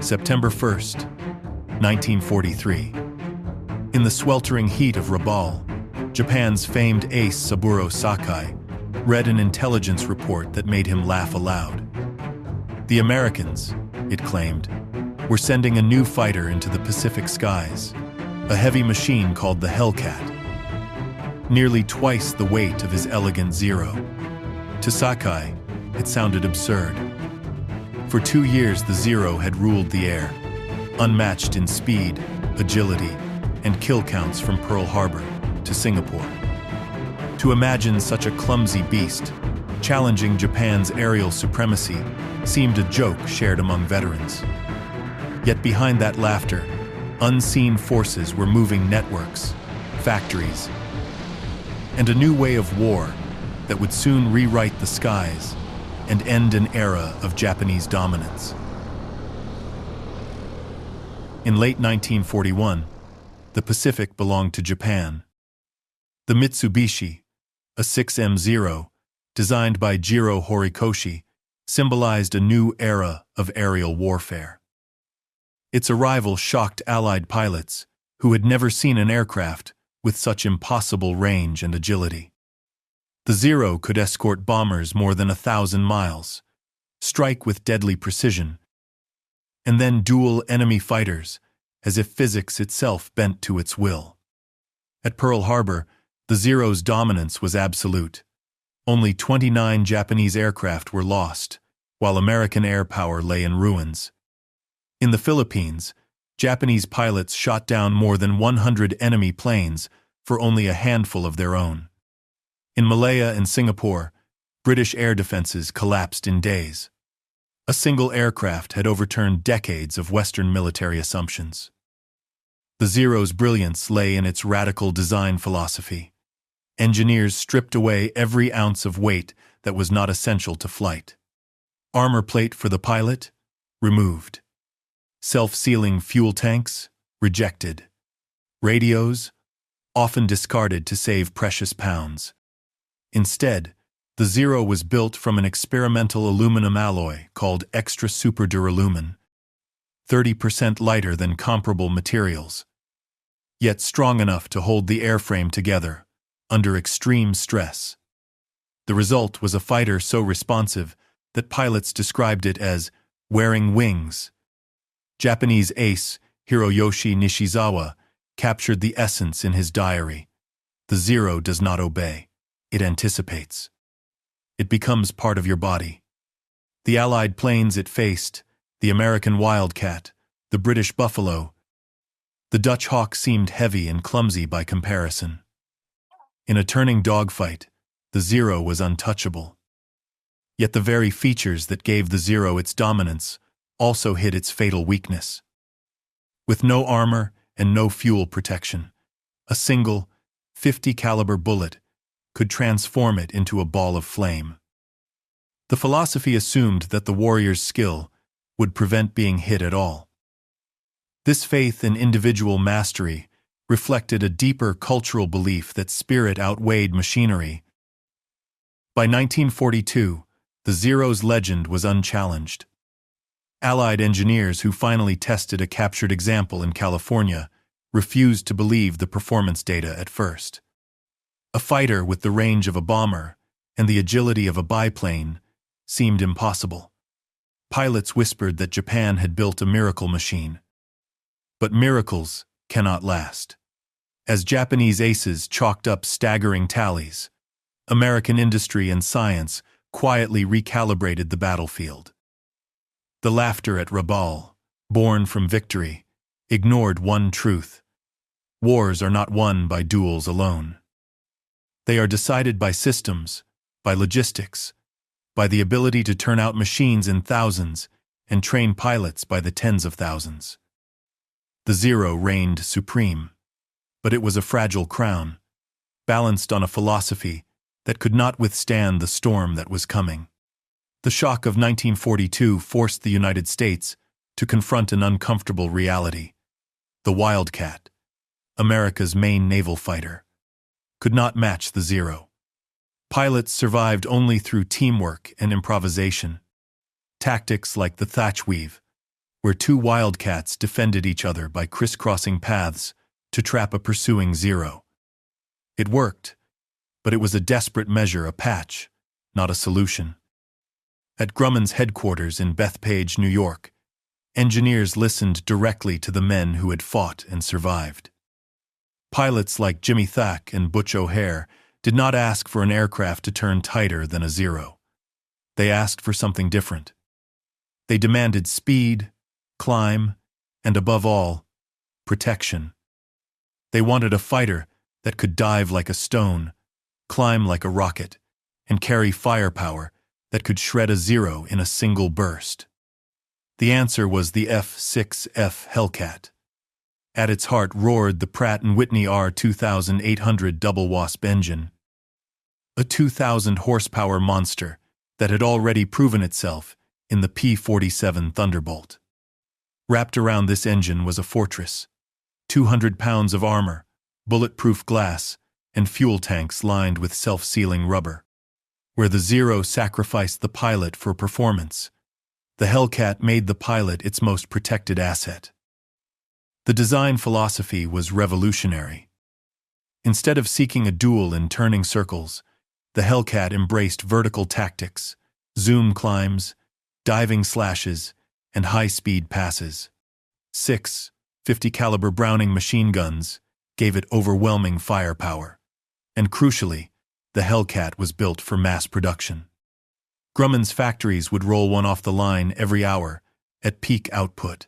September 1st, 1943. In the sweltering heat of Rabaul, Japan's famed ace Saburo Sakai read an intelligence report that made him laugh aloud. The Americans, it claimed, were sending a new fighter into the Pacific skies, a heavy machine called the Hellcat, nearly twice the weight of his elegant Zero. To Sakai, it sounded absurd. For 2 years, the Zero had ruled the air, unmatched in speed, agility, and kill counts from Pearl Harbor to Singapore. To imagine such a clumsy beast challenging Japan's aerial supremacy seemed a joke shared among veterans. Yet behind that laughter, unseen forces were moving networks, factories, and a new way of war that would soon rewrite the skies and end an era of Japanese dominance. In late 1941, the Pacific belonged to Japan. The Mitsubishi, a 6M Zero, designed by Jiro Horikoshi, symbolized a new era of aerial warfare. Its arrival shocked Allied pilots who had never seen an aircraft with such impossible range and agility. The Zero could escort bombers more than 1,000 miles, strike with deadly precision, and then duel enemy fighters as if physics itself bent to its will. At Pearl Harbor, the Zero's dominance was absolute. Only 29 Japanese aircraft were lost, while American air power lay in ruins. In the Philippines, Japanese pilots shot down more than 100 enemy planes for only a handful of their own. In Malaya and Singapore, British air defenses collapsed in days. A single aircraft had overturned decades of Western military assumptions. The Zero's brilliance lay in its radical design philosophy. Engineers stripped away every ounce of weight that was not essential to flight. Armor plate for the pilot? Removed. Self-sealing fuel tanks? Rejected. Radios? Often discarded to save precious pounds. Instead, the Zero was built from an experimental aluminum alloy called extra superduralumin, 30% lighter than comparable materials, yet strong enough to hold the airframe together under extreme stress. The result was a fighter so responsive that pilots described it as wearing wings. Japanese ace Hiroyoshi Nishizawa captured the essence in his diary. The Zero does not obey. It anticipates. It becomes part of your body. The Allied planes it faced, the American Wildcat, the British Buffalo, the Dutch Hawk seemed heavy and clumsy by comparison. In a turning dogfight, the Zero was untouchable. Yet the very features that gave the Zero its dominance also hid its fatal weakness. With no armor and no fuel protection, a single, .50 caliber bullet could transform it into a ball of flame. The philosophy assumed that the warrior's skill would prevent being hit at all. This faith in individual mastery reflected a deeper cultural belief that spirit outweighed machinery. By 1942, the Zero's legend was unchallenged. Allied engineers who finally tested a captured example in California refused to believe the performance data at first. A fighter with the range of a bomber and the agility of a biplane seemed impossible. Pilots whispered that Japan had built a miracle machine. But miracles cannot last. As Japanese aces chalked up staggering tallies, American industry and science quietly recalibrated the battlefield. The laughter at Rabaul, born from victory, ignored one truth. Wars are not won by duels alone. They are decided by systems, by logistics, by the ability to turn out machines in thousands and train pilots by the tens of thousands. The Zero reigned supreme, but it was a fragile crown, balanced on a philosophy that could not withstand the storm that was coming. The shock of 1942 forced the United States to confront an uncomfortable reality. The Wildcat, America's main naval fighter, could not match the Zero. Pilots survived only through teamwork and improvisation. Tactics like the thatch weave, where two wildcats defended each other by crisscrossing paths to trap a pursuing Zero. It worked, but it was a desperate measure, a patch, not a solution. At Grumman's headquarters in Bethpage, New York, engineers listened directly to the men who had fought and survived. Pilots like Jimmy Thack and Butch O'Hare did not ask for an aircraft to turn tighter than a Zero. They asked for something different. They demanded speed, climb, and above all, protection. They wanted a fighter that could dive like a stone, climb like a rocket, and carry firepower that could shred a Zero in a single burst. The answer was the F6F Hellcat. At its heart roared the Pratt & Whitney R2800 double wasp engine, a 2,000 horsepower monster that had already proven itself in the P-47 Thunderbolt. Wrapped around this engine was a fortress, 200 pounds of armor, bulletproof glass, and fuel tanks lined with self-sealing rubber. Where the Zero sacrificed the pilot for performance, the Hellcat made the pilot its most protected asset. The design philosophy was revolutionary. Instead of seeking a duel in turning circles, the Hellcat embraced vertical tactics, zoom climbs, diving slashes, and high-speed passes. 6 50-caliber Browning machine guns gave it overwhelming firepower. And crucially, the Hellcat was built for mass production. Grumman's factories would roll one off the line every hour at peak output.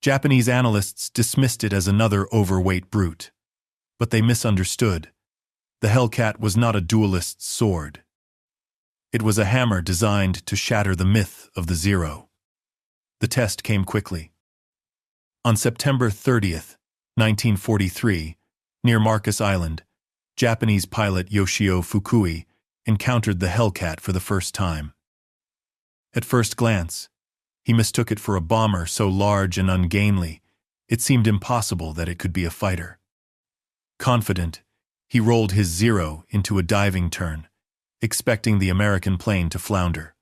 Japanese analysts dismissed it as another overweight brute. But they misunderstood. The Hellcat was not a duelist's sword. It was a hammer designed to shatter the myth of the Zero. The test came quickly. On September 30th, 1943, near Marcus Island, Japanese pilot Yoshio Fukui encountered the Hellcat for the first time. At first glance, he mistook it for a bomber so large and ungainly, it seemed impossible that it could be a fighter. Confident, he rolled his Zero into a diving turn, expecting the American plane to flounder.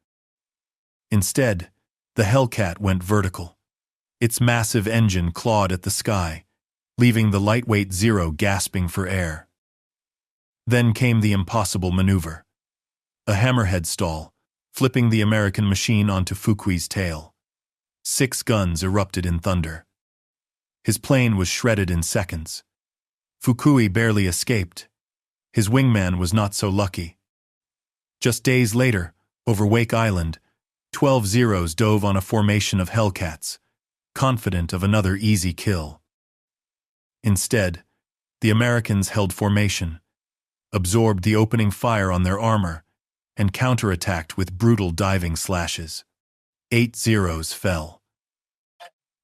Instead, the Hellcat went vertical. Its massive engine clawed at the sky, leaving the lightweight Zero gasping for air. Then came the impossible maneuver. A hammerhead stall, flipping the American machine onto Fukui's tail. 6 guns erupted in thunder. His plane was shredded in seconds. Fukui barely escaped. His wingman was not so lucky. Just days later, over Wake Island, 12 Zeros dove on a formation of Hellcats, confident of another easy kill. Instead, the Americans held formation, absorbed the opening fire on their armor, and counterattacked with brutal diving slashes. 8 Zeros fell.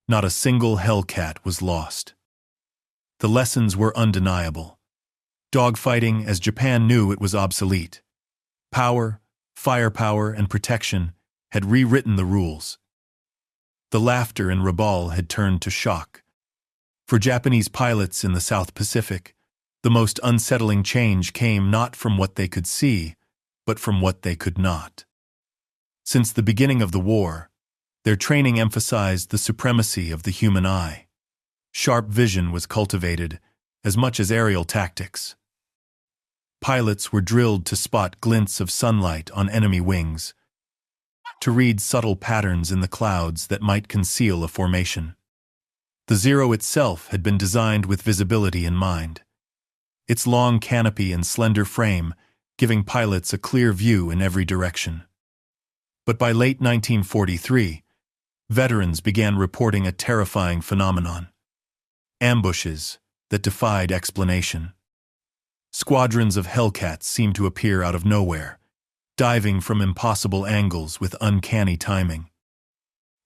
Not a single Hellcat was lost. The lessons were undeniable. Dogfighting, as Japan knew it, was obsolete. Power, firepower, and protection had rewritten the rules. The laughter in Rabaul had turned to shock. For Japanese pilots in the South Pacific, the most unsettling change came not from what they could see, but from what they could not. Since the beginning of the war, their training emphasized the supremacy of the human eye. Sharp vision was cultivated as much as aerial tactics. Pilots were drilled to spot glints of sunlight on enemy wings, to read subtle patterns in the clouds that might conceal a formation. The Zero itself had been designed with visibility in mind. Its long canopy and slender frame giving pilots a clear view in every direction. But by late 1943, veterans began reporting a terrifying phenomenon. Ambushes that defied explanation. Squadrons of Hellcats seemed to appear out of nowhere, diving from impossible angles with uncanny timing.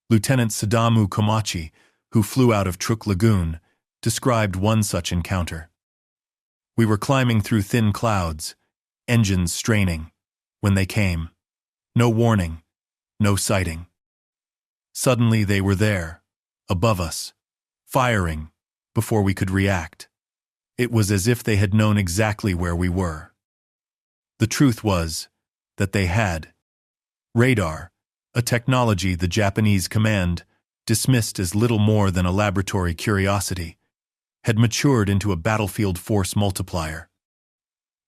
Lieutenant Sadamu Komachi, who flew out of Truk Lagoon, described one such encounter. We were climbing through thin clouds, engines straining, when they came. No warning, no sighting. Suddenly they were there, above us, firing, before we could react. It was as if they had known exactly where we were. The truth was that they had radar, a technology the Japanese command dismissed as little more than a laboratory curiosity, had matured into a battlefield force multiplier.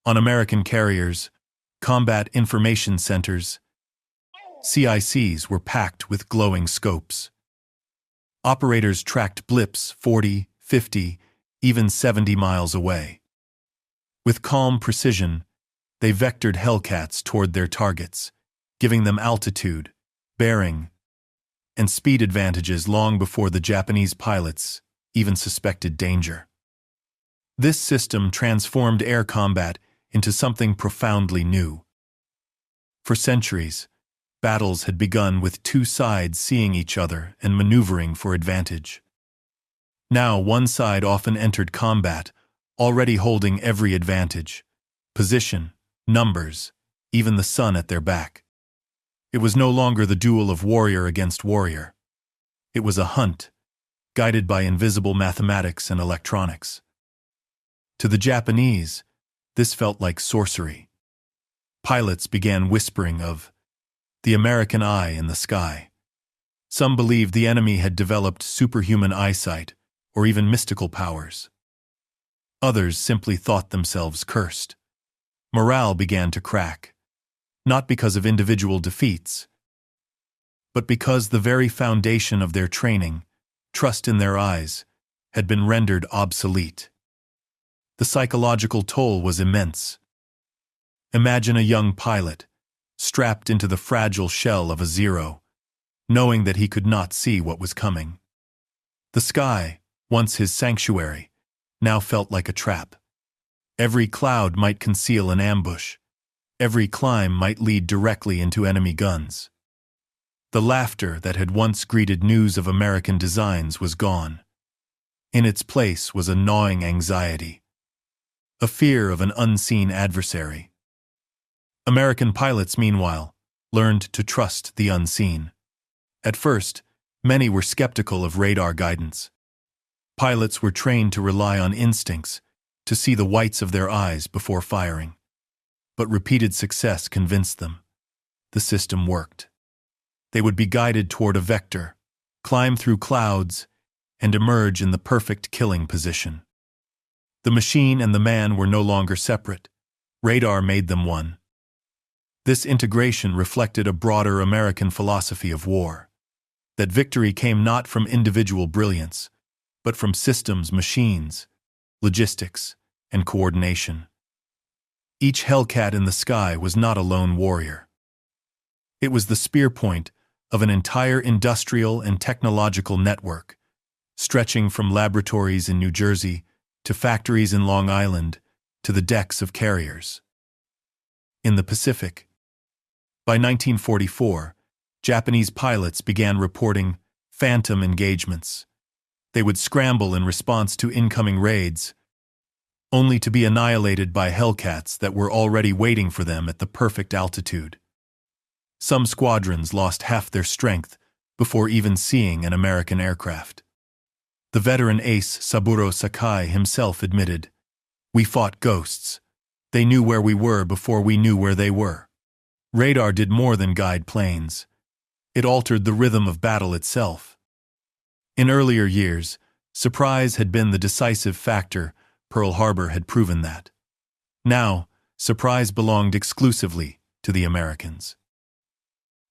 On American carriers, combat information centers, CICs were packed with glowing scopes. Operators tracked blips 40, 50, even 70 miles away. With calm precision, they vectored Hellcats toward their targets, giving them altitude, bearing, and speed advantages long before the Japanese pilots even suspected danger. This system transformed air combat into something profoundly new. For centuries, battles had begun with two sides seeing each other and maneuvering for advantage. Now one side often entered combat, already holding every advantage: position, numbers, even the sun at their back. It was no longer the duel of warrior against warrior. It was a hunt, guided by invisible mathematics and electronics. To the Japanese, this felt like sorcery. Pilots began whispering of the American eye in the sky. Some believed the enemy had developed superhuman eyesight or even mystical powers. Others simply thought themselves cursed. Morale began to crack, not because of individual defeats, but because the very foundation of their training, trust in their eyes, had been rendered obsolete. The psychological toll was immense. Imagine a young pilot, strapped into the fragile shell of a Zero, knowing that he could not see what was coming. The sky, once his sanctuary, now felt like a trap. Every cloud might conceal an ambush. Every climb might lead directly into enemy guns. The laughter that had once greeted news of American designs was gone. In its place was a gnawing anxiety, a fear of an unseen adversary. American pilots, meanwhile, learned to trust the unseen. At first, many were skeptical of radar guidance. Pilots were trained to rely on instincts, to see the whites of their eyes before firing. But repeated success convinced them. The system worked. They would be guided toward a vector, climb through clouds, and emerge in the perfect killing position. The machine and the man were no longer separate. Radar made them one. This integration reflected a broader American philosophy of war, that victory came not from individual brilliance, but from systems, machines, logistics, and coordination. Each Hellcat in the sky was not a lone warrior. It was the spear point of an entire industrial and technological network, stretching from laboratories in New Jersey to factories in Long Island to the decks of carriers. In the Pacific, by 1944, Japanese pilots began reporting phantom engagements. They would scramble in response to incoming raids, only to be annihilated by Hellcats that were already waiting for them at the perfect altitude. Some squadrons lost half their strength before even seeing an American aircraft. The veteran ace Saburo Sakai himself admitted, "We fought ghosts. They knew where we were before we knew where they were." Radar did more than guide planes. It altered the rhythm of battle itself. In earlier years, surprise had been the decisive factor. Pearl Harbor had proven that. Now, surprise belonged exclusively to the Americans.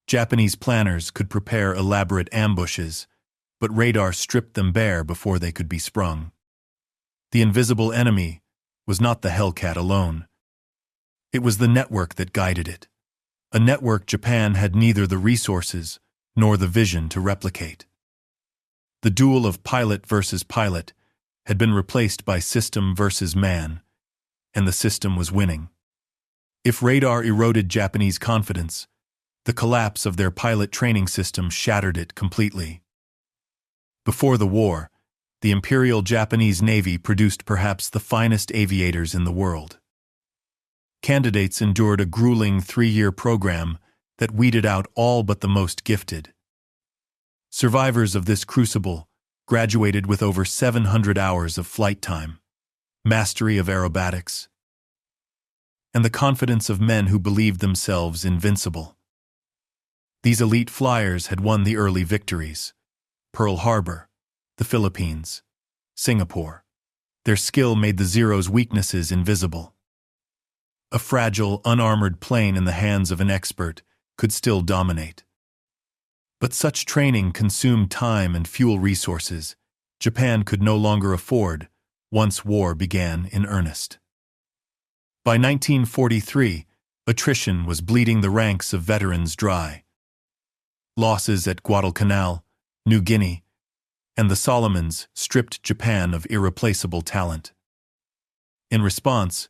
Japanese planners could prepare elaborate ambushes, but radar stripped them bare before they could be sprung. The invisible enemy was not the Hellcat alone. It was the network that guided it, a network Japan had neither the resources nor the vision to replicate. The duel of pilot versus pilot had been replaced by system versus man, and the system was winning. If radar eroded Japanese confidence, the collapse of their pilot training system shattered it completely. Before the war, the Imperial Japanese Navy produced perhaps the finest aviators in the world. Candidates endured a grueling 3-year program that weeded out all but the most gifted. Survivors of this crucible graduated with over 700 hours of flight time, mastery of aerobatics, and the confidence of men who believed themselves invincible. These elite flyers had won the early victories, Pearl Harbor, the Philippines, Singapore. Their skill made the Zero's weaknesses invisible. A fragile, unarmored plane in the hands of an expert could still dominate. But such training consumed time and fuel resources Japan could no longer afford once war began in earnest. By 1943, attrition was bleeding the ranks of veterans dry. Losses at Guadalcanal, New Guinea, and the Solomons stripped Japan of irreplaceable talent. In response,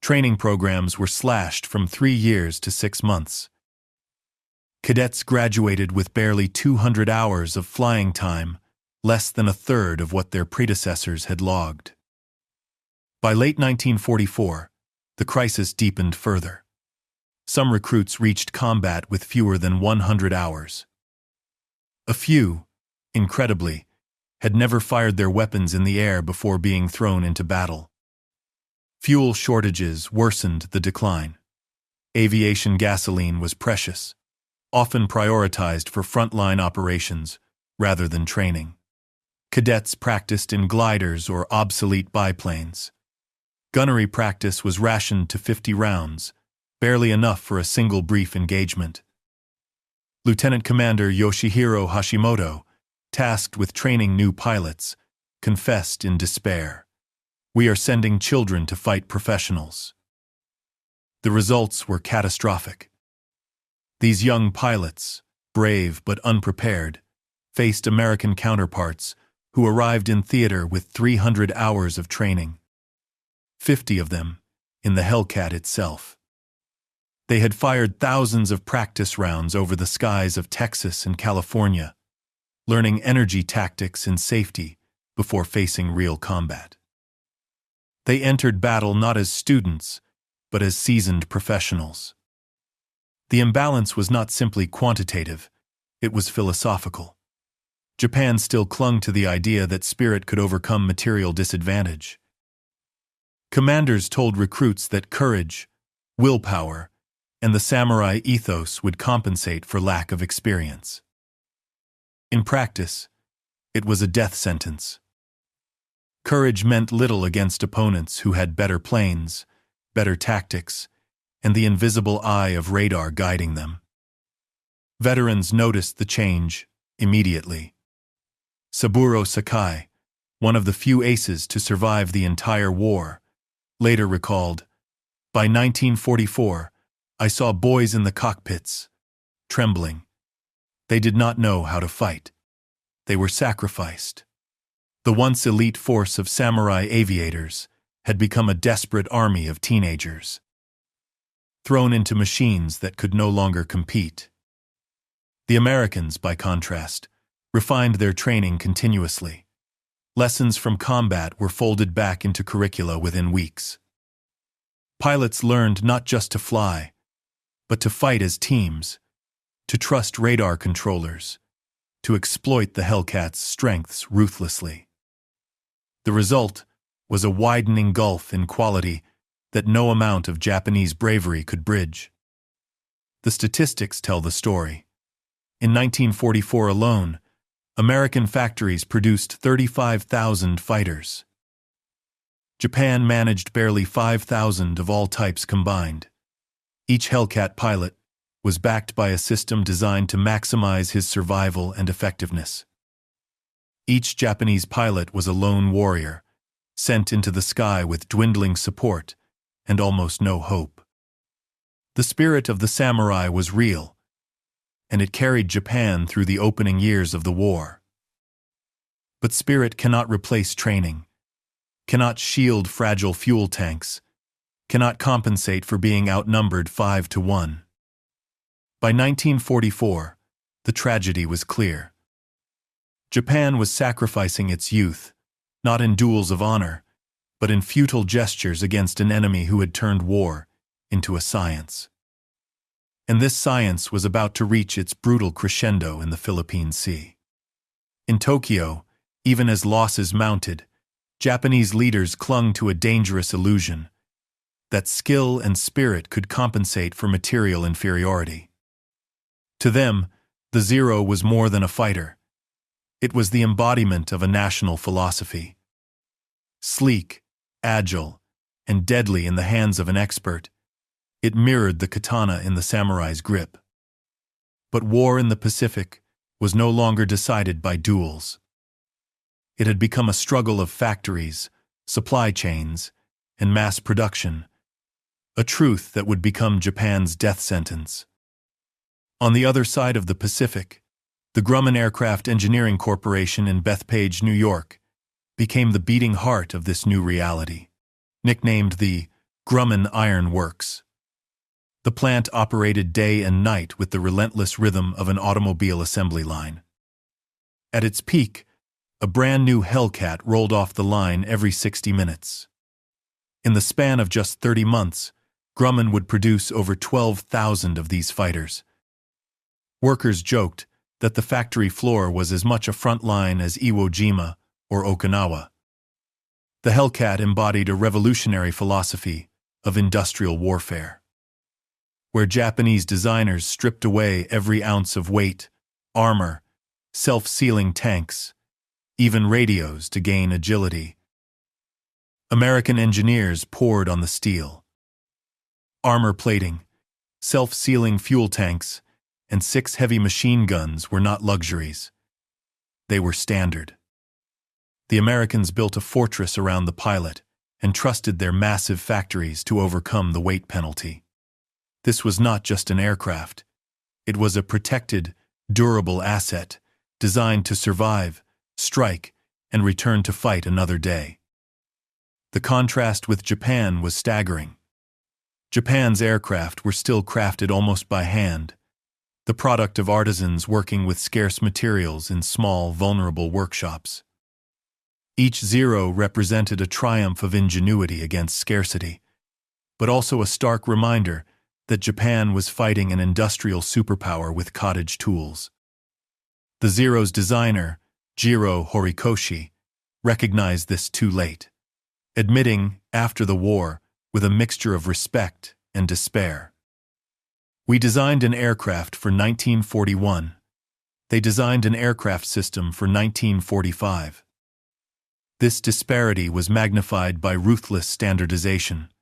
training programs were slashed from 3 years to 6 months. Cadets graduated with barely 200 hours of flying time, less than a third of what their predecessors had logged. By late 1944, the crisis deepened further. Some recruits reached combat with fewer than 100 hours. A few, incredibly, had never fired their weapons in the air before being thrown into battle. Fuel shortages worsened the decline. Aviation gasoline was precious, often prioritized for frontline operations rather than training. Cadets practiced in gliders or obsolete biplanes. Gunnery practice was rationed to 50 rounds, barely enough for a single brief engagement. Lieutenant Commander Yoshihiro Hashimoto, tasked with training new pilots, confessed in despair, "We are sending children to fight professionals." The results were catastrophic. These young pilots, brave but unprepared, faced American counterparts who arrived in theater with 300 hours of training. 50 of them in the Hellcat itself. They had fired thousands of practice rounds over the skies of Texas and California, learning energy tactics in safety before facing real combat. They entered battle not as students, but as seasoned professionals. The imbalance was not simply quantitative, it was philosophical. Japan still clung to the idea that spirit could overcome material disadvantage. Commanders told recruits that courage, willpower, and the samurai ethos would compensate for lack of experience. In practice, it was a death sentence. Courage meant little against opponents who had better planes, better tactics, and the invisible eye of radar guiding them. Veterans noticed the change immediately. Saburo Sakai, one of the few aces to survive the entire war, later recalled, "By 1944, I saw boys in the cockpits, trembling. They did not know how to fight. They were sacrificed." The once elite force of samurai aviators had become a desperate army of teenagers, thrown into machines that could no longer compete. The Americans, by contrast, refined their training continuously. Lessons from combat were folded back into curricula within weeks. Pilots learned not just to fly, but to fight as teams, to trust radar controllers, to exploit the Hellcats' strengths ruthlessly. The result was a widening gulf in quality that no amount of Japanese bravery could bridge. The statistics tell the story. In 1944 alone, American factories produced 35,000 fighters. Japan managed barely 5,000 of all types combined. Each Hellcat pilot was backed by a system designed to maximize his survival and effectiveness. Each Japanese pilot was a lone warrior, sent into the sky with dwindling support and almost no hope. The spirit of the samurai was real, and it carried Japan through the opening years of the war. But spirit cannot replace training, cannot shield fragile fuel tanks, cannot compensate for being outnumbered 5-1. By 1944, the tragedy was clear. Japan was sacrificing its youth, not in duels of honor, but in futile gestures against an enemy who had turned war into a science. And this science was about to reach its brutal crescendo in the Philippine Sea. In Tokyo, even as losses mounted, Japanese leaders clung to a dangerous illusion that skill and spirit could compensate for material inferiority. To them, the Zero was more than a fighter. It was the embodiment of a national philosophy. Sleek, agile, and deadly in the hands of an expert, it mirrored the katana in the samurai's grip. But war in the Pacific was no longer decided by duels. It had become a struggle of factories, supply chains, and mass production, a truth that would become Japan's death sentence. On the other side of the Pacific, the Grumman Aircraft Engineering Corporation in Bethpage, New York, became the beating heart of this new reality. Nicknamed the Grumman Iron Works, the plant operated day and night with the relentless rhythm of an automobile assembly line. At its peak, a brand new Hellcat rolled off the line every 60 minutes. In the span of just 30 months, Grumman would produce over 12,000 of these fighters. Workers joked that the factory floor was as much a front line as Iwo Jima or Okinawa. The Hellcat embodied a revolutionary philosophy of industrial warfare, where Japanese designers stripped away every ounce of weight, armor, self-sealing tanks, even radios to gain agility. American engineers poured on the steel. Armor plating, self-sealing fuel tanks, and 6 heavy machine guns were not luxuries. They were standard. The Americans built a fortress around the pilot and trusted their massive factories to overcome the weight penalty. This was not just an aircraft. It was a protected, durable asset designed to survive, strike, and return to fight another day. The contrast with Japan was staggering. Japan's aircraft were still crafted almost by hand, the product of artisans working with scarce materials in small, vulnerable workshops. Each Zero represented a triumph of ingenuity against scarcity, but also a stark reminder that Japan was fighting an industrial superpower with cottage tools. The Zero's designer, Jiro Horikoshi, recognized this too late, admitting, after the war, with a mixture of respect and despair, "We designed an aircraft for 1941. They designed an aircraft system for 1945. This disparity was magnified by ruthless standardization.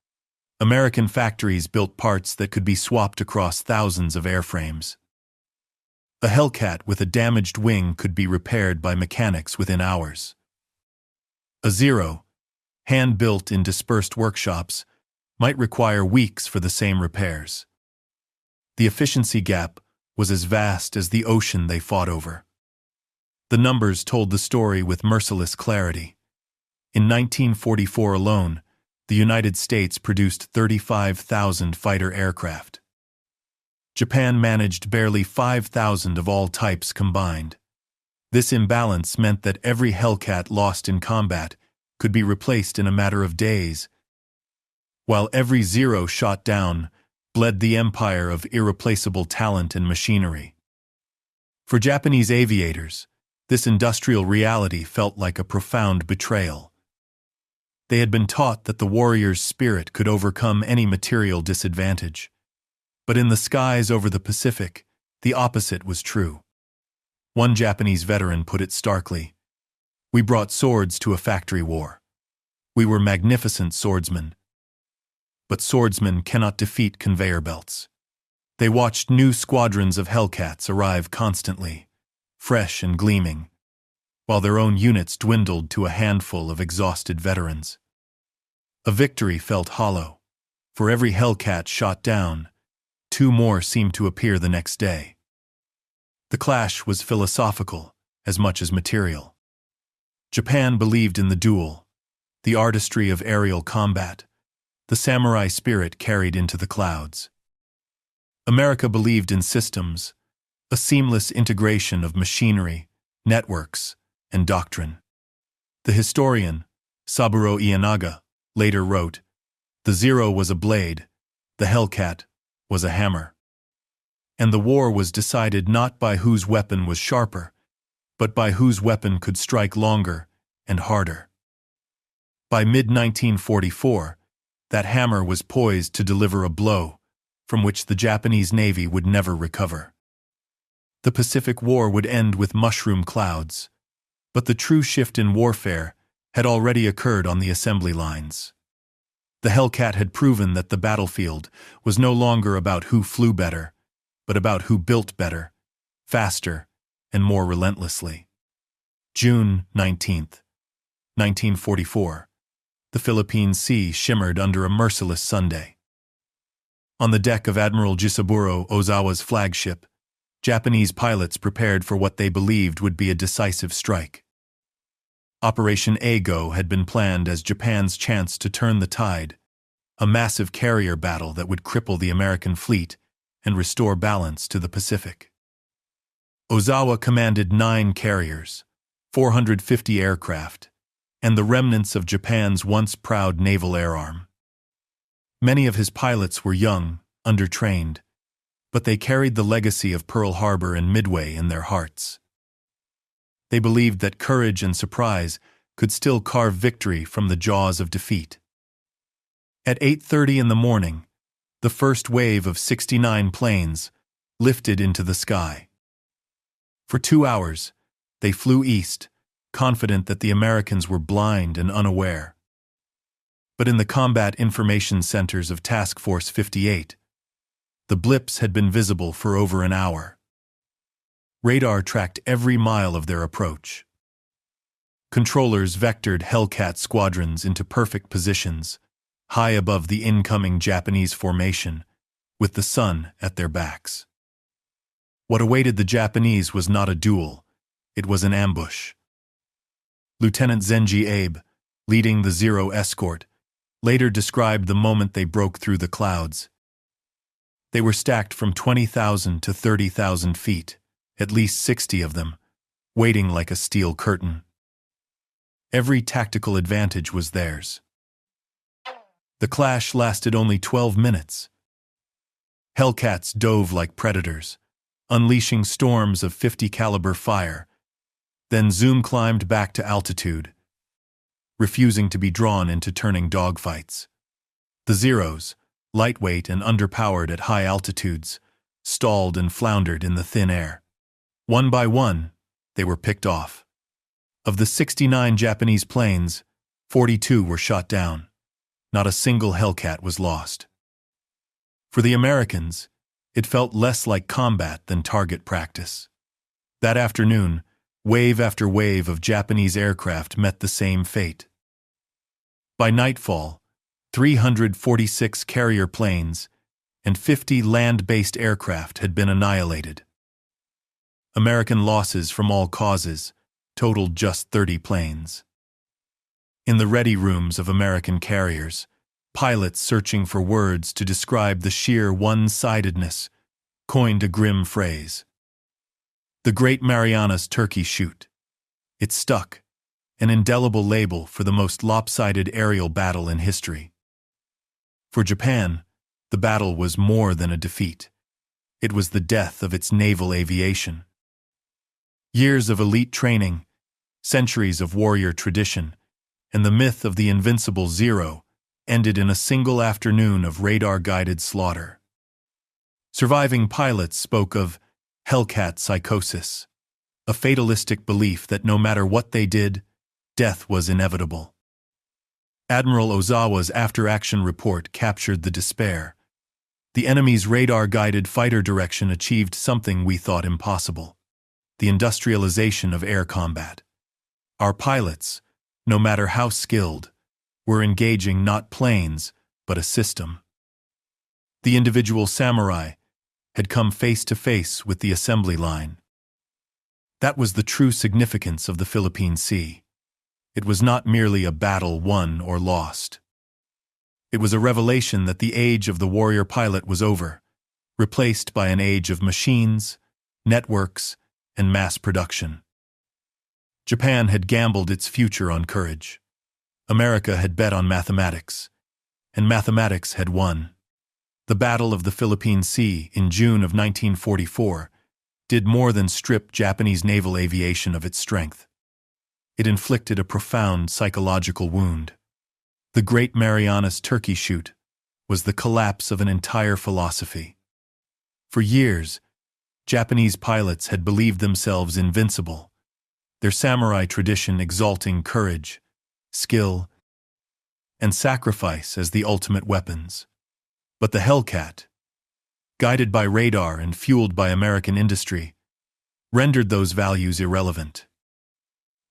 American factories built parts that could be swapped across thousands of airframes. A Hellcat with a damaged wing could be repaired by mechanics within hours. A Zero, hand-built in dispersed workshops, might require weeks for the same repairs. The efficiency gap was as vast as the ocean they fought over." The numbers told the story with merciless clarity. In 1944 alone, the United States produced 35,000 fighter aircraft. Japan managed barely 5,000 of all types combined. This imbalance meant that every Hellcat lost in combat could be replaced in a matter of days, while every Zero shot down bled the empire of irreplaceable talent and machinery. For Japanese aviators, this industrial reality felt like a profound betrayal. They had been taught that the warrior's spirit could overcome any material disadvantage. But in the skies over the Pacific, the opposite was true. One Japanese veteran put it starkly, "We brought swords to a factory war. We were magnificent swordsmen. But swordsmen cannot defeat conveyor belts." They watched new squadrons of Hellcats arrive constantly, fresh and gleaming, while their own units dwindled to a handful of exhausted veterans. A victory felt hollow. For every Hellcat shot down, 2 more seemed to appear the next day. The clash was philosophical as much as material. Japan believed in the duel, the artistry of aerial combat, the samurai spirit carried into the clouds. America believed in systems, a seamless integration of machinery, networks, and doctrine. The historian, Saburo Ienaga, later wrote, "The Zero was a blade, the Hellcat was a hammer." And the war was decided not by whose weapon was sharper, but by whose weapon could strike longer and harder. By mid-1944, that hammer was poised to deliver a blow from which the Japanese Navy would never recover. The Pacific War would end with mushroom clouds, But the true shift in warfare had already occurred on the assembly lines. The Hellcat had proven that the battlefield was no longer about who flew better, but about who built better, faster, and more relentlessly. June 19th, 1944. The Philippine Sea shimmered under a merciless Sunday. On the deck of Admiral Jisaburo Ozawa's flagship, Japanese pilots prepared for what they believed would be a decisive strike. Operation Eigo had been planned as Japan's chance to turn the tide, a massive carrier battle that would cripple the American fleet and restore balance to the Pacific. Ozawa commanded 9 carriers, 450 aircraft, and the remnants of Japan's once proud naval air arm. Many of his pilots were young, undertrained, but they carried the legacy of Pearl Harbor and Midway in their hearts. They believed that courage and surprise could still carve victory from the jaws of defeat. At 8:30 in the morning, the first wave of 69 planes lifted into the sky. For 2 hours, they flew east, confident that the Americans were blind and unaware. But in the combat information centers of Task Force 58, the blips had been visible for over an hour. Radar tracked every mile of their approach. Controllers vectored Hellcat squadrons into perfect positions, high above the incoming Japanese formation, with the sun at their backs. What awaited the Japanese was not a duel, it was an ambush. Lieutenant Zenji Abe, leading the Zero escort, later described the moment they broke through the clouds. They were stacked from 20,000 to 30,000 feet, at least 60 of them, waiting like a steel curtain. Every tactical advantage was theirs. The clash lasted only 12 minutes. Hellcats dove like predators, unleashing storms of 50 caliber fire, then zoom-climbed back to altitude, refusing to be drawn into turning dogfights. The Zeros, lightweight and underpowered at high altitudes, stalled and floundered in the thin air. One by one, they were picked off. Of the 69 Japanese planes, 42 were shot down. Not a single Hellcat was lost. For the Americans, it felt less like combat than target practice. That afternoon, wave after wave of Japanese aircraft met the same fate. By nightfall, 346 carrier planes and 50 land-based aircraft had been annihilated. American losses from all causes totaled just 30 planes. In the ready rooms of American carriers, pilots searching for words to describe the sheer one-sidedness coined a grim phrase. The Great Marianas Turkey Shoot. It stuck, an indelible label for the most lopsided aerial battle in history. For Japan, the battle was more than a defeat. It was the death of its naval aviation. Years of elite training, centuries of warrior tradition, and the myth of the invincible Zero ended in a single afternoon of radar-guided slaughter. Surviving pilots spoke of Hellcat psychosis, a fatalistic belief that no matter what they did, death was inevitable. Admiral Ozawa's after-action report captured the despair. The enemy's radar-guided fighter direction achieved something we thought impossible: the industrialization of air combat. Our pilots, no matter how skilled, were engaging not planes, but a system. The individual samurai had come face to face with the assembly line. That was the true significance of the Philippine Sea. It was not merely a battle won or lost. It was a revelation that the age of the warrior pilot was over, replaced by an age of machines, networks, and mass production. Japan had gambled its future on courage. America had bet on mathematics, and mathematics had won. The Battle of the Philippine Sea in June of 1944 did more than strip Japanese naval aviation of its strength. It inflicted a profound psychological wound. The Great Marianas Turkey Shoot was the collapse of an entire philosophy. For years, Japanese pilots had believed themselves invincible. their samurai tradition exalting courage, skill, and sacrifice as the ultimate weapons. But the Hellcat, guided by radar and fueled by American industry, rendered those values irrelevant.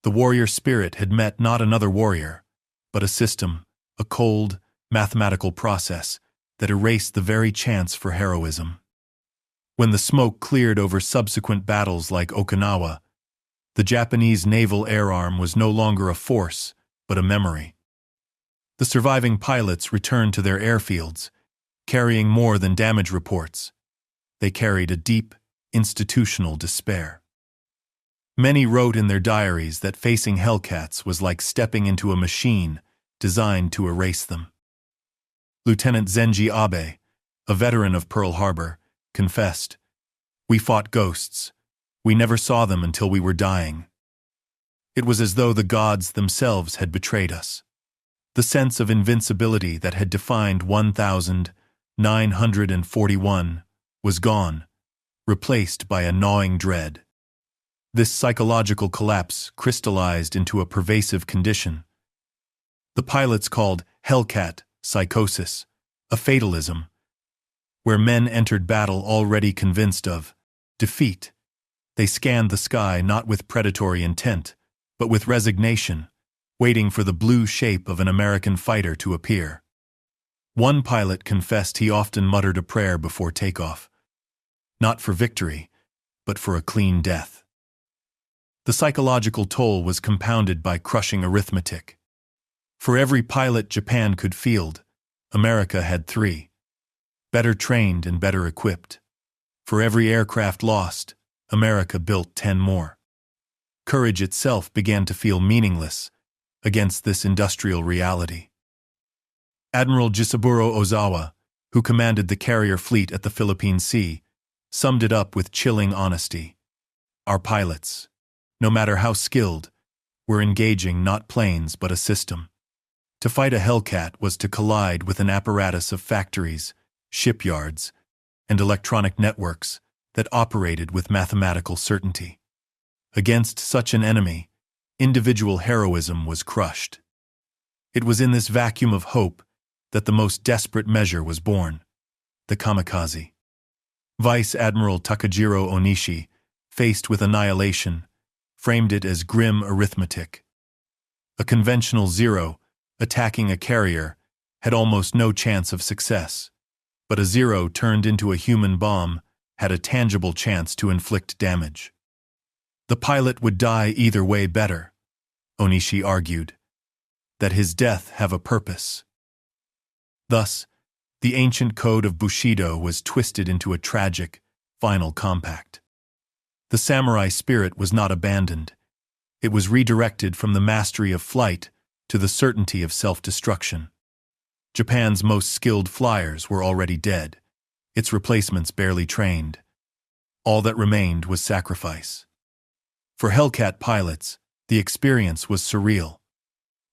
The warrior spirit had met not another warrior, but a system, a cold, mathematical process that erased the very chance for heroism. When the smoke cleared over subsequent battles like Okinawa, the Japanese naval air arm was no longer a force, but a memory. The surviving pilots returned to their airfields, carrying more than damage reports. They carried a deep, institutional despair. Many wrote in their diaries that facing Hellcats was like stepping into a machine designed to erase them. Lieutenant Zenji Abe, a veteran of Pearl Harbor, confessed, "We fought ghosts. We never saw them until we were dying." It was as though the gods themselves had betrayed us. The sense of invincibility that had defined 1941 was gone, replaced by a gnawing dread. This psychological collapse crystallized into a pervasive condition. The pilots called Hellcat psychosis, a fatalism, where men entered battle already convinced of defeat. They scanned the sky not with predatory intent, but with resignation, waiting for the blue shape of an American fighter to appear. One pilot confessed he often muttered a prayer before takeoff, not for victory, but for a clean death. The psychological toll was compounded by crushing arithmetic. For every pilot Japan could field, America had 3. Better trained and better equipped. For every aircraft lost, America built 10 more. Courage itself began to feel meaningless against this industrial reality. Admiral Jisaburo Ozawa, who commanded the carrier fleet at the Philippine Sea, summed it up with chilling honesty. Our pilots, no matter how skilled, were engaging not planes but a system. To fight a Hellcat was to collide with an apparatus of factories, shipyards, and electronic networks that operated with mathematical certainty. Against such an enemy, individual heroism was crushed. It was in this vacuum of hope that the most desperate measure was born, the kamikaze. Vice Admiral Takajiro Onishi, faced with annihilation, framed it as grim arithmetic. A conventional Zero, attacking a carrier, had almost no chance of success, but a Zero turned into a human bomb had a tangible chance to inflict damage. The pilot would die either way better, Onishi argued, that his death have a purpose. Thus, the ancient code of Bushido was twisted into a tragic, final compact. The samurai spirit was not abandoned. It was redirected from the mastery of flight to the certainty of self-destruction. Japan's most skilled flyers were already dead, its replacements barely trained. All that remained was sacrifice. For Hellcat pilots, the experience was surreal.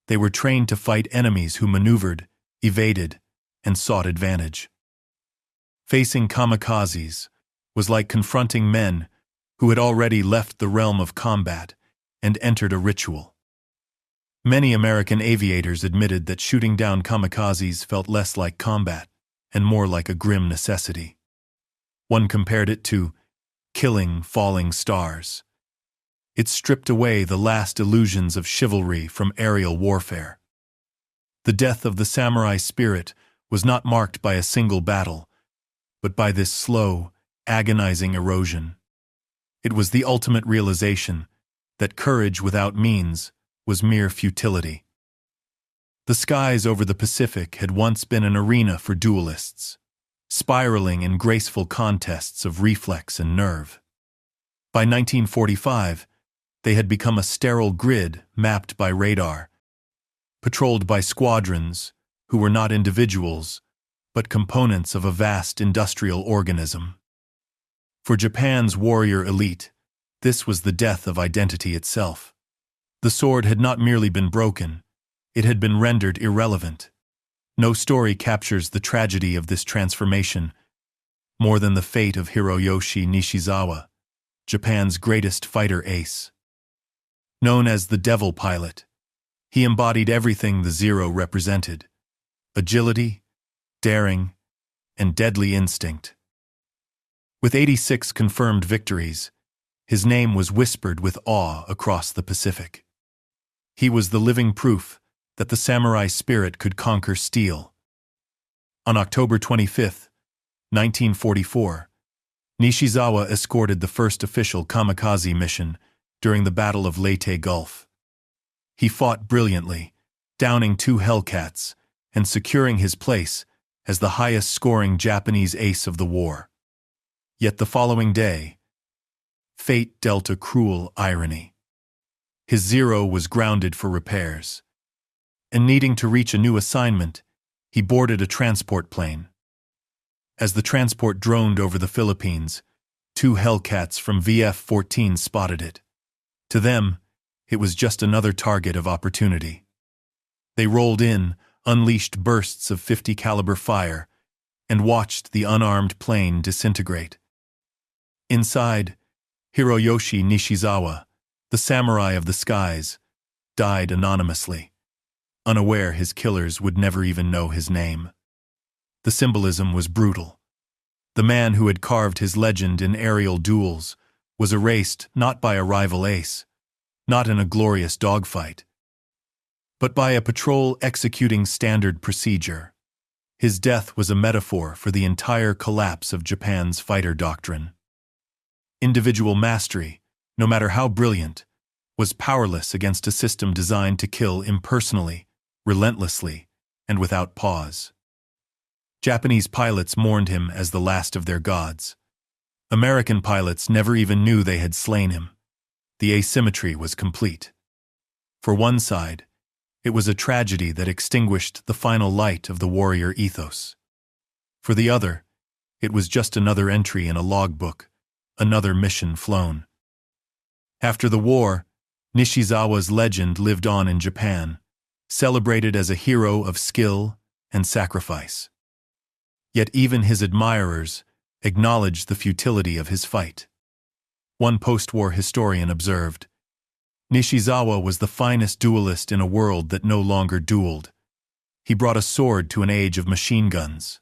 They were trained to fight enemies who maneuvered, evaded, and sought advantage. Facing kamikazes was like confronting men who had already left the realm of combat and entered a ritual. Many American aviators admitted that shooting down kamikazes felt less like combat and more like a grim necessity. One compared it to killing falling stars. It stripped away the last illusions of chivalry from aerial warfare. The death of the samurai spirit was not marked by a single battle, but by this slow, agonizing erosion. It was the ultimate realization that courage without means was mere futility. The skies over the Pacific had once been an arena for duelists, spiraling in graceful contests of reflex and nerve. By 1945, they had become a sterile grid mapped by radar, patrolled by squadrons who were not individuals, but components of a vast industrial organism. For Japan's warrior elite, this was the death of identity itself. The sword had not merely been broken, it had been rendered irrelevant. No story captures the tragedy of this transformation more than the fate of Hiroyoshi Nishizawa, Japan's greatest fighter ace. Known as the Devil Pilot, he embodied everything the Zero represented: agility, daring, and deadly instinct. With 86 confirmed victories, his name was whispered with awe across the Pacific. He was the living proof that the samurai spirit could conquer steel. On October 25, 1944, Nishizawa escorted the first official kamikaze mission during the Battle of Leyte Gulf. He fought brilliantly, downing 2 Hellcats and securing his place as the highest-scoring Japanese ace of the war. Yet the following day, fate dealt a cruel irony. His Zero was grounded for repairs, and needing to reach a new assignment, he boarded a transport plane. As the transport droned over the Philippines, 2 Hellcats from VF-14 spotted it. To them, it was just another target of opportunity. They rolled in, unleashed bursts of .50 caliber fire, and watched the unarmed plane disintegrate. Inside, Hiroyoshi Nishizawa, the samurai of the skies, died anonymously, unaware his killers would never even know his name. The symbolism was brutal. The man who had carved his legend in aerial duels was erased not by a rival ace, not in a glorious dogfight, but by a patrol executing standard procedure. His death was a metaphor for the entire collapse of Japan's fighter doctrine. Individual mastery, no matter how brilliant, was powerless against a system designed to kill impersonally, relentlessly, and without pause. Japanese pilots mourned him as the last of their gods. American pilots never even knew they had slain him. The asymmetry was complete. For one side, it was a tragedy that extinguished the final light of the warrior ethos. For the other, it was just another entry in a logbook, another mission flown. After the war, Nishizawa's legend lived on in Japan, celebrated as a hero of skill and sacrifice. Yet even his admirers acknowledged the futility of his fight. One post-war historian observed, "Nishizawa was the finest duelist in a world that no longer dueled. He brought a sword to an age of machine guns."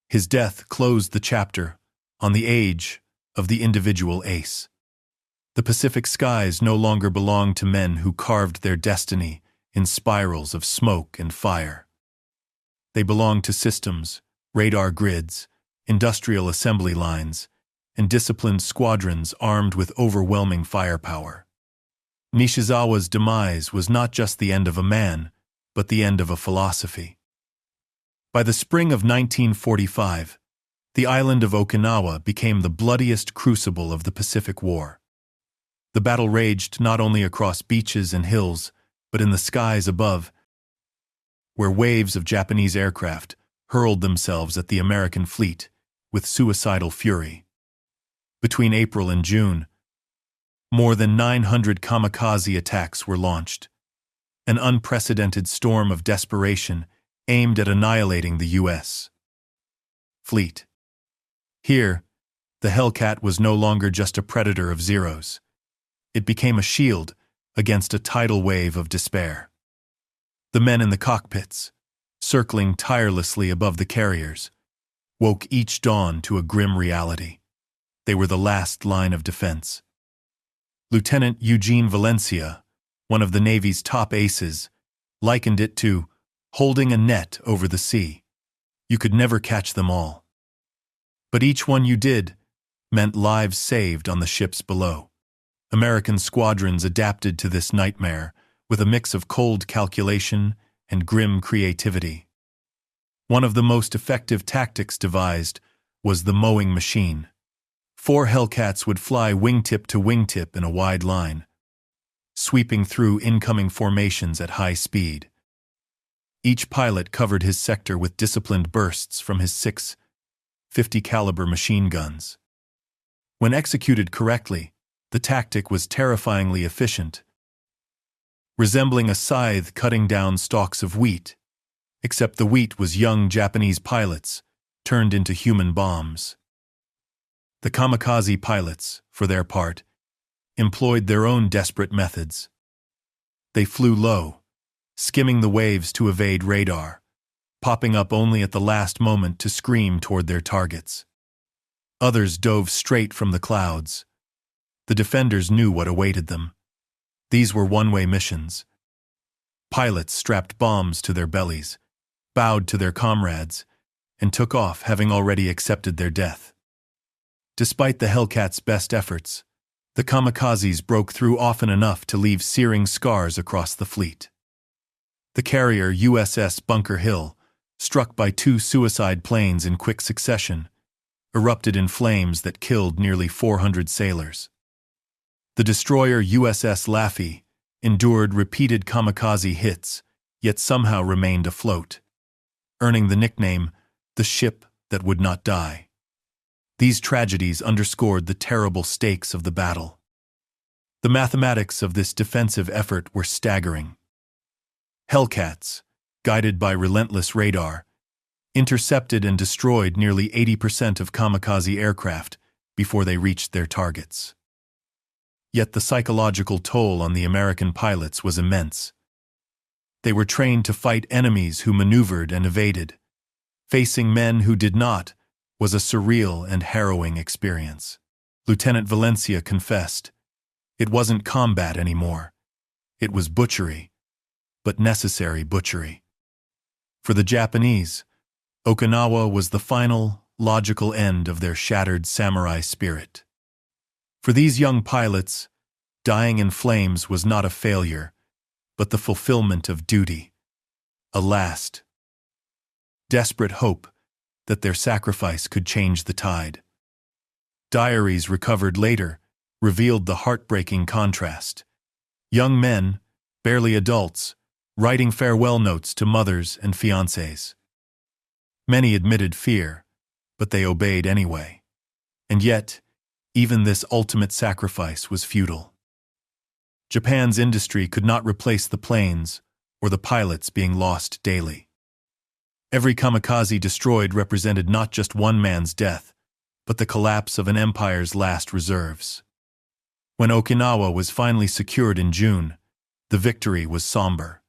His death closed the chapter on the age of the individual ace. The Pacific skies no longer belonged to men who carved their destiny in spirals of smoke and fire. They belonged to systems, radar grids, industrial assembly lines, and disciplined squadrons armed with overwhelming firepower. Nishizawa's demise was not just the end of a man, but the end of a philosophy. By the spring of 1945, the island of Okinawa became the bloodiest crucible of the Pacific War. The battle raged not only across beaches and hills, but in the skies above, where waves of Japanese aircraft hurled themselves at the American fleet with suicidal fury. Between April and June, more than 900 kamikaze attacks were launched, an unprecedented storm of desperation aimed at annihilating the U.S. fleet. Here, the Hellcat was no longer just a predator of Zeros. It became a shield against a tidal wave of despair. The men in the cockpits, circling tirelessly above the carriers, woke each dawn to a grim reality. They were the last line of defense. Lieutenant Eugene Valencia, one of the Navy's top aces, likened it to holding a net over the sea. You could never catch them all. But each one you did meant lives saved on the ships below. American squadrons adapted to this nightmare with a mix of cold calculation and grim creativity. One of the most effective tactics devised was the mowing machine. 4 Hellcats would fly wingtip to wingtip in a wide line, sweeping through incoming formations at high speed. Each pilot covered his sector with disciplined bursts from his 6 .50 caliber machine guns. When executed correctly, the tactic was terrifyingly efficient, resembling a scythe cutting down stalks of wheat, except the wheat was young Japanese pilots turned into human bombs. The kamikaze pilots, for their part, employed their own desperate methods. They flew low, skimming the waves to evade radar, popping up only at the last moment to scream toward their targets. Others dove straight from the clouds. The defenders knew what awaited them. These were one-way missions. Pilots strapped bombs to their bellies, bowed to their comrades, and took off having already accepted their death. Despite the Hellcats' best efforts, the kamikazes broke through often enough to leave searing scars across the fleet. The carrier USS Bunker Hill, struck by 2 suicide planes in quick succession, erupted in flames that killed nearly 400 sailors. The destroyer USS Laffey endured repeated kamikaze hits, yet somehow remained afloat, earning the nickname, the ship that would not die. These tragedies underscored the terrible stakes of the battle. The mathematics of this defensive effort were staggering. Hellcats, guided by relentless radar, intercepted and destroyed nearly 80% of kamikaze aircraft before they reached their targets. Yet the psychological toll on the American pilots was immense. They were trained to fight enemies who maneuvered and evaded. Facing men who did not was a surreal and harrowing experience. Lieutenant Valencia confessed, "It wasn't combat anymore. It was butchery, but necessary butchery." For the Japanese, Okinawa was the final, logical end of their shattered samurai spirit. For these young pilots, dying in flames was not a failure, but the fulfillment of duty, a last, desperate hope that their sacrifice could change the tide. Diaries recovered later revealed the heartbreaking contrast. Young men, barely adults, writing farewell notes to mothers and fiancés. Many admitted fear, but they obeyed anyway. And yet, even this ultimate sacrifice was futile. Japan's industry could not replace the planes or the pilots being lost daily. Every kamikaze destroyed represented not just one man's death, but the collapse of an empire's last reserves. When Okinawa was finally secured in June, the victory was somber.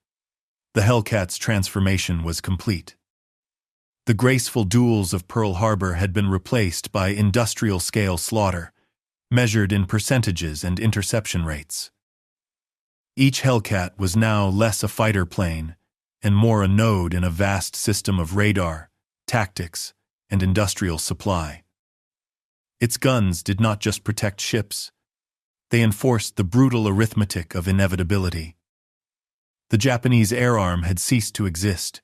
The Hellcats' transformation was complete. The graceful duels of Pearl Harbor had been replaced by industrial-scale slaughter, measured in percentages and interception rates. Each Hellcat was now less a fighter plane and more a node in a vast system of radar, tactics, and industrial supply. Its guns did not just protect ships, they enforced the brutal arithmetic of inevitability. The Japanese air arm had ceased to exist,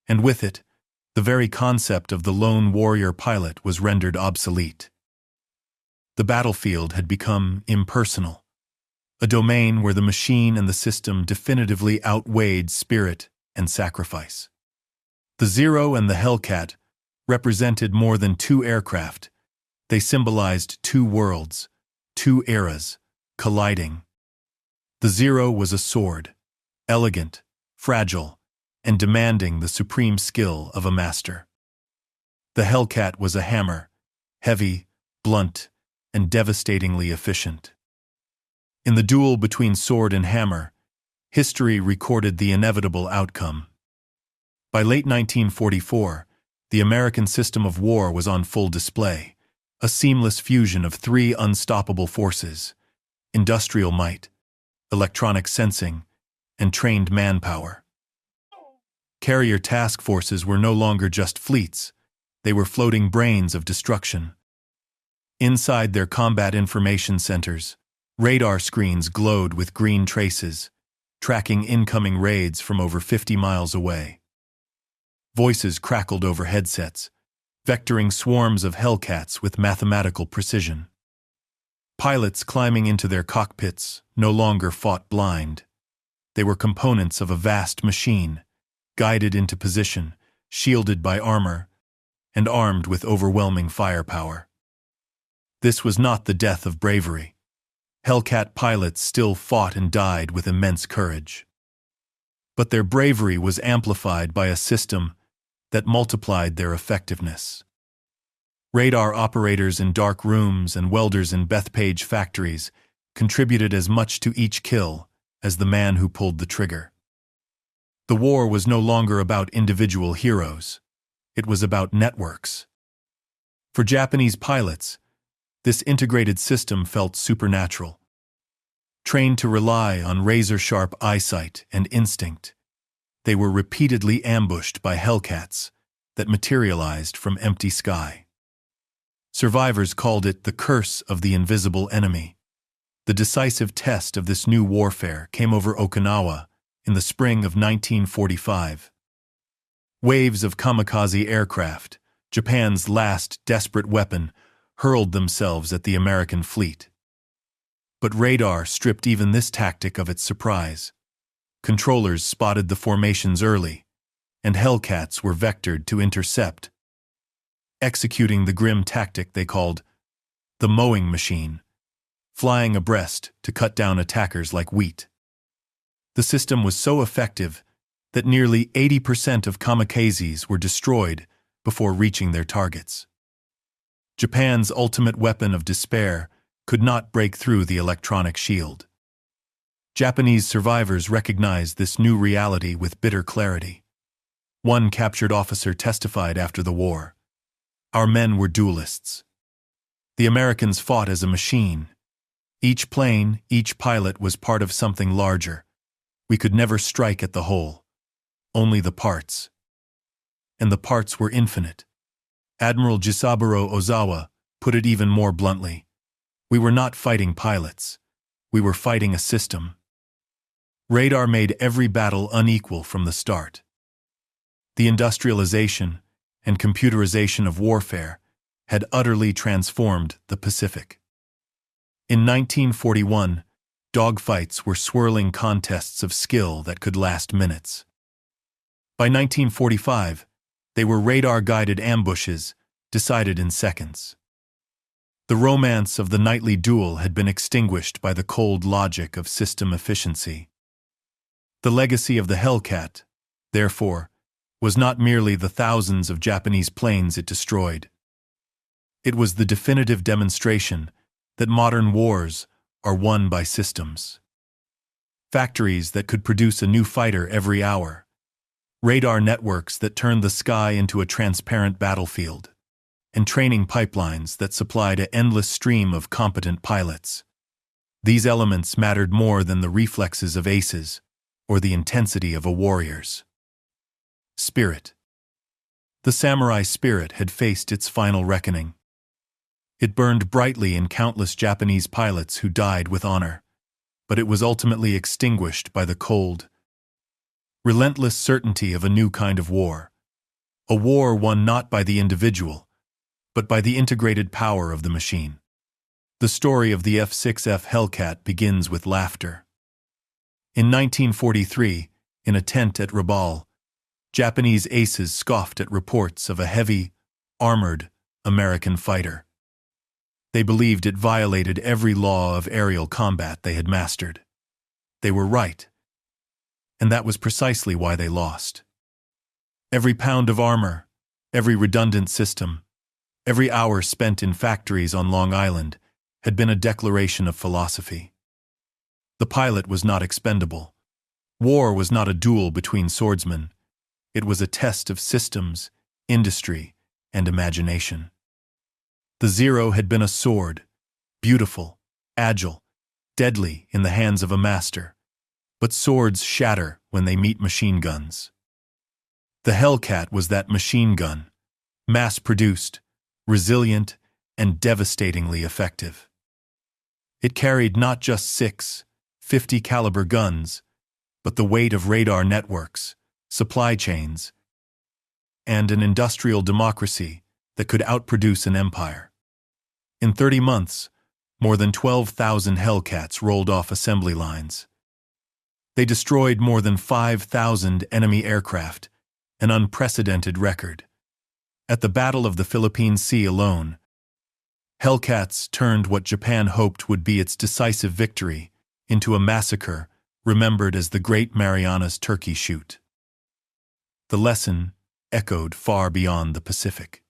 and with it, the very concept of the lone warrior pilot was rendered obsolete. The battlefield had become impersonal, a domain where the machine and the system definitively outweighed spirit and sacrifice. The Zero and the Hellcat represented more than two aircraft. They symbolized two worlds, two eras, colliding. The Zero was a sword, elegant, fragile, and demanding the supreme skill of a master. The Hellcat was a hammer, heavy, blunt, and devastatingly efficient. In the duel between sword and hammer, history recorded the inevitable outcome. By late 1944, the American system of war was on full display, a seamless fusion of three unstoppable forces: industrial might, electronic sensing, and trained manpower. Carrier task forces were no longer just fleets, they were floating brains of destruction. Inside their combat information centers, radar screens glowed with green traces, tracking incoming raids from over 50 miles away. Voices crackled over headsets, vectoring swarms of Hellcats with mathematical precision. Pilots climbing into their cockpits no longer fought blind. They were components of a vast machine, guided into position, shielded by armor, and armed with overwhelming firepower. This was not the death of bravery. Hellcat pilots still fought and died with immense courage. But their bravery was amplified by a system that multiplied their effectiveness. Radar operators in dark rooms and welders in Bethpage factories contributed as much to each kill as the man who pulled the trigger. The war was no longer about individual heroes. It was about networks. For Japanese pilots, this integrated system felt supernatural. Trained to rely on razor-sharp eyesight and instinct, they were repeatedly ambushed by Hellcats that materialized from empty sky. Survivors called it the curse of the invisible enemy. The decisive test of this new warfare came over Okinawa in the spring of 1945. Waves of kamikaze aircraft, Japan's last desperate weapon, hurled themselves at the American fleet. But radar stripped even this tactic of its surprise. Controllers spotted the formations early, and Hellcats were vectored to intercept, executing the grim tactic they called the mowing machine, flying abreast to cut down attackers like wheat. The system was so effective that nearly 80% of kamikazes were destroyed before reaching their targets. Japan's ultimate weapon of despair could not break through the electronic shield. Japanese survivors recognized this new reality with bitter clarity. One captured officer testified after the war, "Our men were duelists. The Americans fought as a machine. Each plane, each pilot was part of something larger. We could never strike at the whole, only the parts. And the parts were infinite." Admiral Jisaburo Ozawa put it even more bluntly. "We were not fighting pilots. We were fighting a system." Radar made every battle unequal from the start. The industrialization and computerization of warfare had utterly transformed the Pacific. In 1941, dogfights were swirling contests of skill that could last minutes. By 1945, they were radar-guided ambushes decided in seconds. The romance of the nightly duel had been extinguished by the cold logic of system efficiency. The legacy of the Hellcat, therefore, was not merely the thousands of Japanese planes it destroyed. It was the definitive demonstration that modern wars are won by systems. Factories that could produce a new fighter every hour. Radar networks that turned the sky into a transparent battlefield. And training pipelines that supplied an endless stream of competent pilots. These elements mattered more than the reflexes of aces or the intensity of a warrior's spirit. The samurai spirit had faced its final reckoning. It burned brightly in countless Japanese pilots who died with honor, but it was ultimately extinguished by the cold, relentless certainty of a new kind of war. A war won not by the individual, but by the integrated power of the machine. The story of the F6F Hellcat begins with laughter. In 1943, in a tent at Rabaul, Japanese aces scoffed at reports of a heavy, armored American fighter. They believed it violated every law of aerial combat they had mastered. They were right, and that was precisely why they lost. Every pound of armor, every redundant system, every hour spent in factories on Long Island had been a declaration of philosophy. The pilot was not expendable. War was not a duel between swordsmen. It was a test of systems, industry, and imagination. The Zero had been a sword, beautiful, agile, deadly in the hands of a master. But swords shatter when they meet machine guns. The Hellcat was that machine gun, mass-produced, resilient, and devastatingly effective. It carried not just 6 .50 caliber guns, but the weight of radar networks, supply chains, and an industrial democracy that could outproduce an empire. In 30 months, more than 12,000 Hellcats rolled off assembly lines. They destroyed more than 5,000 enemy aircraft, an unprecedented record. At the Battle of the Philippine Sea alone, Hellcats turned what Japan hoped would be its decisive victory into a massacre remembered as the Great Marianas Turkey Shoot. The lesson echoed far beyond the Pacific.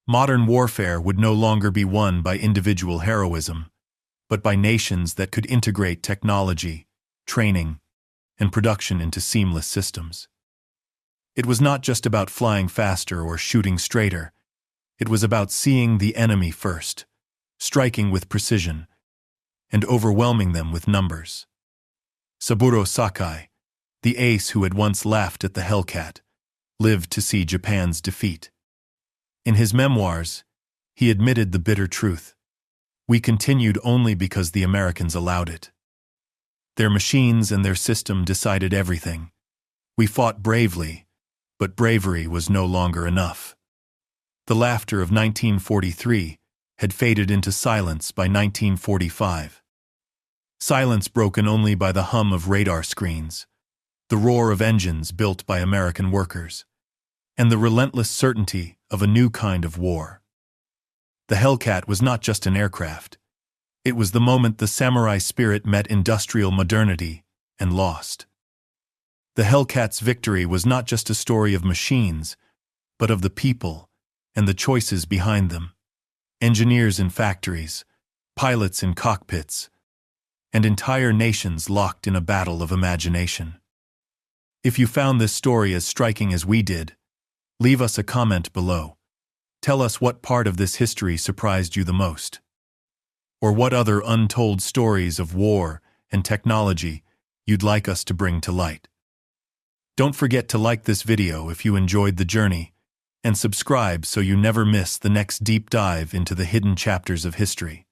Modern warfare would no longer be won by individual heroism, but by nations that could integrate technology, training, and production into seamless systems. It was not just about flying faster or shooting straighter. It was about seeing the enemy first, striking with precision, and overwhelming them with numbers. Saburo Sakai, the ace who had once laughed at the Hellcat, lived to see Japan's defeat. In his memoirs, he admitted the bitter truth. We continued only because the Americans allowed it. Their machines and their system decided everything. We fought bravely, but bravery was no longer enough. The laughter of 1943 had faded into silence by 1945. Silence broken only by the hum of radar screens, the roar of engines built by American workers, and the relentless certainty of a new kind of war. The Hellcat was not just an aircraft. It was the moment the samurai spirit met industrial modernity and lost. The Hellcat's victory was not just a story of machines, but of the people and the choices behind them. Engineers in factories, pilots in cockpits, and entire nations locked in a battle of imagination. If you found this story as striking as we did, leave us a comment below. Tell us what part of this history surprised you the most, or what other untold stories of war and technology you'd like us to bring to light. Don't forget to like this video if you enjoyed the journey, and subscribe so you never miss the next deep dive into the hidden chapters of history.